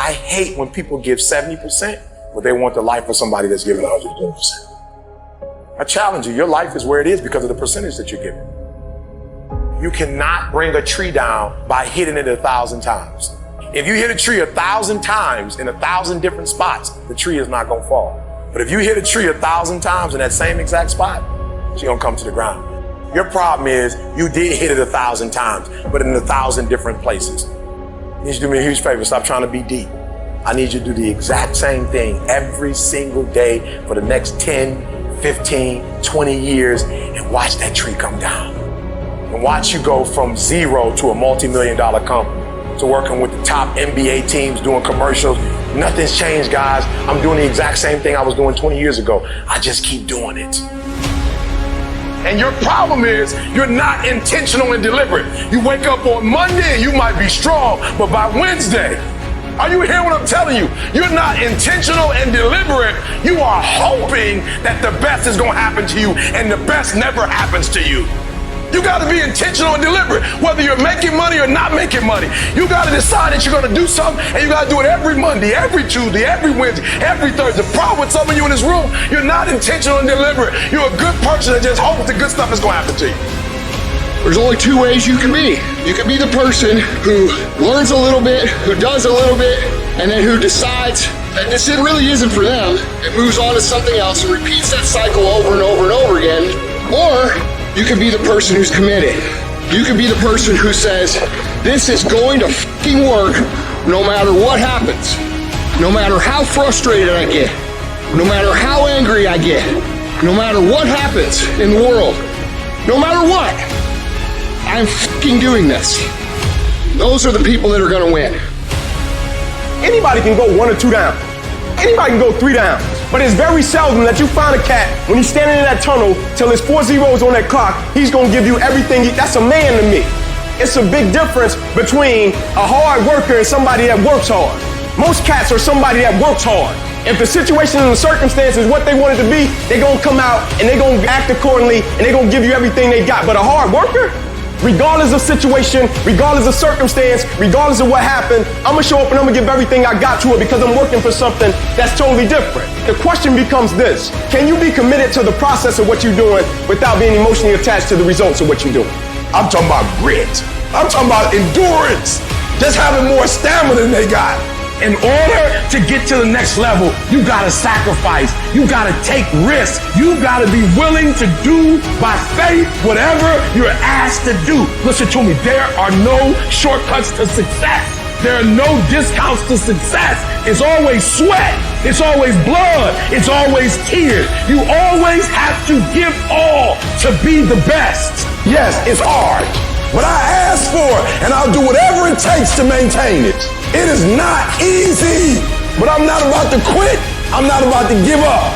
I hate when people give 70%, but they want the life of somebody that's giving 110%. I challenge you, your life is where it is because of the percentage that you're giving. You cannot bring a tree down by hitting it 1,000 times. If you hit a tree 1,000 times in 1,000 different spots, the tree is not gonna fall. But if you hit a tree 1,000 times in that same exact spot, it's gonna come to the ground. Your problem is you did hit it 1,000 times, but in 1,000 different places. You need to do me a huge favor, stop trying to be deep. I need you to do the exact same thing every single day for the next 10, 15, 20 years and watch that tree come down. And watch you go from zero to a multi-million-dollar company, to working with the top NBA teams, doing commercials. Nothing's changed, guys. I'm doing the exact same thing I was doing 20 years ago. I just keep doing it. And your problem is you're not intentional and deliberate. You wake up on Monday and you might be strong, but by Wednesday, are you hearing what I'm telling you? You're not intentional and deliberate. You are hoping that the best is going to happen to you, and the best never happens to you. You got to be intentional and deliberate, whether you're making money or not making money. You got to decide that you're going to do something, and you got to do it every Monday, every Tuesday, every Wednesday, every Thursday. The problem with some of you in this room, you're not intentional and deliberate. You're a good person that just hopes the good stuff is going to happen to you. There's only two ways you can be. You can be the person who learns a little bit, who does a little bit, and then who decides that this really isn't for them, and moves on to something else and repeats that cycle over and over and over again. Or you can be the person who's committed. You can be the person who says, this is going to fucking work no matter what happens. No matter how frustrated I get. No matter how angry I get. No matter what happens in the world. No matter what. I'm fucking doing this. Those are the people that are gonna win. Anybody can go 1 or 2 down. Anybody can go 3 down. But it's very seldom that you find a cat when he's standing in that tunnel till his 4 zeros on that clock, he's gonna give you everything. That's a man to me. It's a big difference between a hard worker and somebody that works hard. Most cats are somebody that works hard. If the situation and the circumstance is what they want it to be, they're gonna come out and they're gonna act accordingly and they're gonna give you everything they got. But a hard worker, regardless of situation, regardless of circumstance, regardless of what happened, I'm gonna show up and I'm gonna give everything I got to it because I'm working for something that's totally different. The question becomes this: can you be committed to the process of what you're doing without being emotionally attached to the results of what you're doing? I'm talking about grit. I'm talking about endurance. Just having more stamina than they got. In order to get to the next level, you gotta sacrifice. You gotta take risks. You gotta be willing to do by faith whatever you're asked to do. Listen to me, there are no shortcuts to success. There are no discounts to success. It's always sweat. It's always blood. It's always tears. You always have to give all to be the best. Yes, it's hard, but I ask for it, and I'll do whatever it takes to maintain it. It is not easy, but I'm not about to quit. I'm not about to give up.